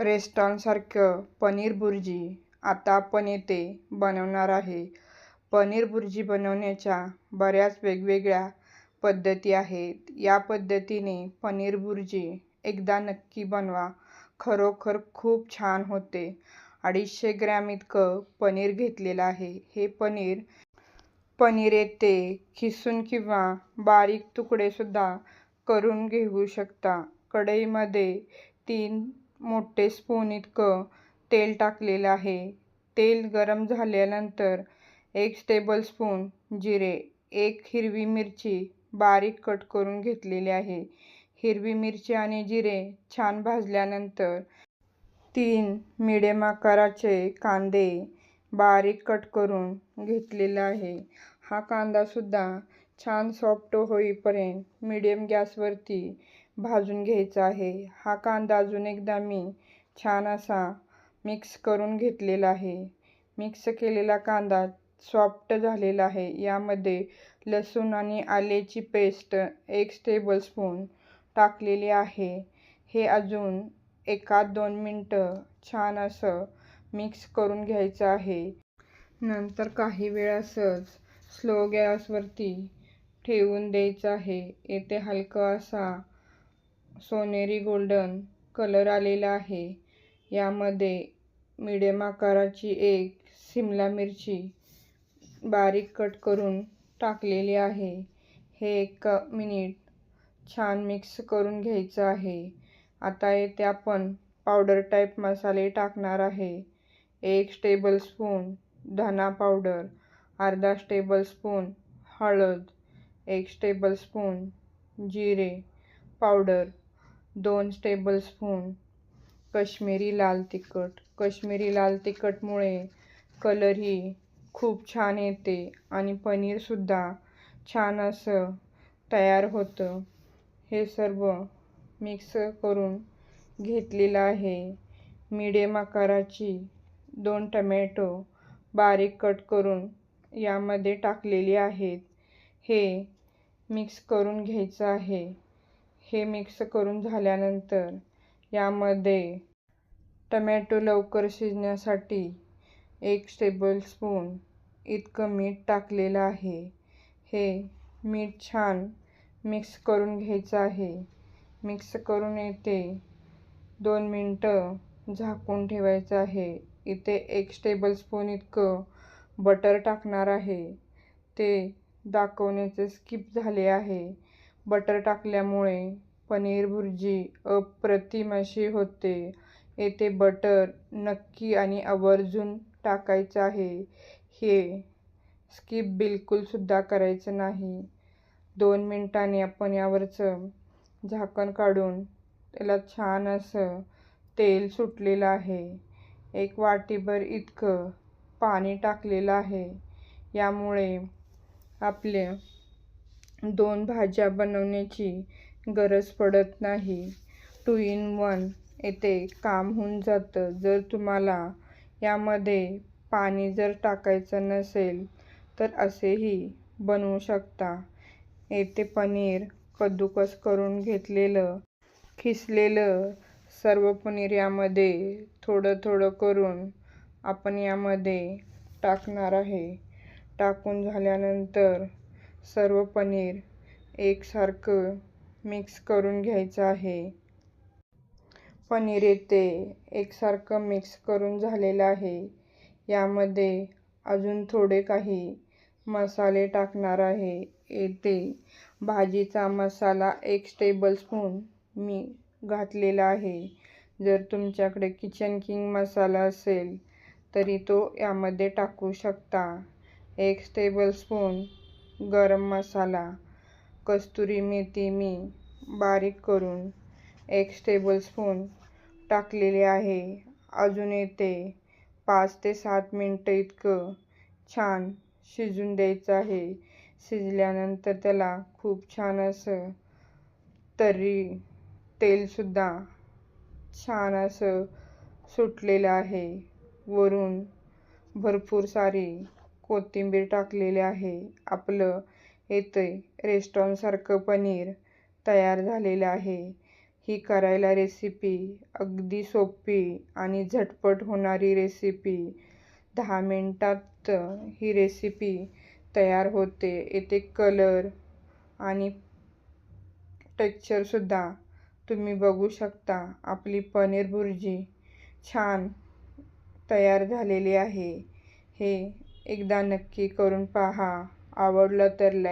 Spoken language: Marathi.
रेस्टॉरंटसारखं पनीर भुर्जी आता आपण येथे बनवणार आहे. पनीर भुर्जी बनवण्याच्या बऱ्याच वेगवेगळ्या पद्धती आहेत. या पद्धतीने पनीर भुर्जी एकदा नक्की बनवा. खरोखर खूप छान होते. 250 ग्रॅम इतकं पनीर घेतलेलं आहे. हे पनीर येथे खिसून किंवा बारीक तुकडेसुद्धा करून घेऊ शकता. कढईमध्ये 3 मोठे स्पून इतकं तेल टाकलेलं आहे. तेल गरम झाल्यानंतर 1 टेबलस्पून जिरे, 1 हिरवी मिरची बारीक कट करून घेतलेली आहे. हिरवी मिरची आणि जिरे छान भाजल्यानंतर 3 मिडियम आकाराचे कांदे बारीक कट करून घेतलेला आहे. हा कांदासुद्धा छान सॉफ्ट होईपर्यंत मिडियम गॅसवरती भाजून घ्यायचा आहे. हा कांदा अजून एकदा मी छान असा मिक्स करून घेतलेला आहे. मिक्स केलेला कांदा सॉफ्ट झालेला आहे. यामध्ये लसूण आणि आल्याची पेस्ट 1 टेबलस्पून टाकलेली आहे. हे अजून 1-2 मिनटं छान असं मिक्स करून घ्यायचं आहे. नंतर काही वेळ असंच स्लो गॅसवरती ठेवून द्यायचं आहे. येथे हलका असा सोनेरी गोल्डन कलर आलेला आहे. यामध्ये मिडियम आकाराची 1 सिमला मिरची बारीक कट करून टाकलेली आहे. हे 1 मिनिट छान मिक्स करून घ्यायचं आहे. आता येथे आपण पावडर टाईप मसाले टाकणार आहे. 1 टेबलस्पून धना पावडर, अर्धा टेबलस्पून हळद, 1 टेबलस्पून जिरे पावडर, 2 टेबलस्पून काश्मीरी लाल तिखट. काश्मीरी लाल तिखटमुळे कलरही खूप छान येते आणि पनीरसुद्धा छान असं तयार होतं. हे सर्व मिक्स करून घेतलेलं आहे. मिडियम आकाराची 2 टमॅटो बारीक कट करून यामध्ये टाकलेली आहेत. हे मिक्स करून घ्यायचं आहे. हे मिक्स करून झाल्यानंतर यामध्ये टमॅटो लवकर शिजण्यासाठी 1 टेबलस्पून इतकं मीठ टाकलेलं आहे. हे मीठ छान मिक्स करून घ्यायचं आहे. मिक्स करून येथे 2 मिनटं झाकून ठेवायचं आहे. इथे 1 टेबलस्पून इतकं बटर टाकणार आहे. ते दाखवण्याचे स्किप झाले आहे. बटर टाकल्यामुळे पनीर भुर्जी अप्रतिम अशी होते. येथे बटर नक्की आणि आवर्जून टाकायचं आहे. हे स्किप बिलकुलसुद्धा करायचं नाही. 2 मिनिटांनी आपण यावरचं झाकण काढून त्याला छान असं तेल सुटलेलं आहे. 1 वाटीभर इतकं पाणी टाकलेलं आहे. यामुळे आपले 2 भाज्या बनवण्याची गरज पडत नाही. 2 in 1 येथे काम होऊन जातं. जर तुम्हाला यामध्ये पाणी जर टाकायचं नसेल तर असेही बनवू शकता. येथे पनीर कद्दूकस करून घेतलेलं, खिसलेलं सर्व पनीर यामध्ये थोडं थोडं करून आपण यामध्ये टाकणार आहे. टाकून झाल्यानंतर सर्व पनीर एकसारखं मिक्स करून घ्यायचं आहे. पनीर येथे एकसारखं मिक्स करून झालेलं आहे. यामध्ये अजून थोडे काही मसाले टाकणार आहे. येथे भाजीचा मसाला 1 टेबलस्पून मी घातलेला आहे. जर तुमच्याकडे किचन किंग मसाला असेल तरी तो यामध्ये टाकू शकता. 1 टेबलस्पून गरम मसाला, कस्तुरी मेथी मी बारीक करून 1 टेबलस्पून टाकलेले आहे. अजून येथे 5 ते 7 मिनिटं इतकं छान शिजून द्यायचं आहे. शिजल्यानंतर त्याला खूप छान असं तेलसुद्धा छान असं सुटलेलं आहे. वरून भरपूर सारी कोथिंबीर टाकलेली आहे. आपलं येथे रेस्टॉरंटसारखं पनीर तयार झालेलं आहे. ही करायला रेसिपी अगदी सोपी आणि झटपट होणारी रेसिपी. 10 मिनिटात ही रेसिपी तयार होते. येथे कलर आणि टेक्स्चरसुद्धा तुम्ही बघू शकता. आपली पनीर भुर्जी छान तयार झालेली आहे. हे एकदा नक्की करून पहा. आवडलं तर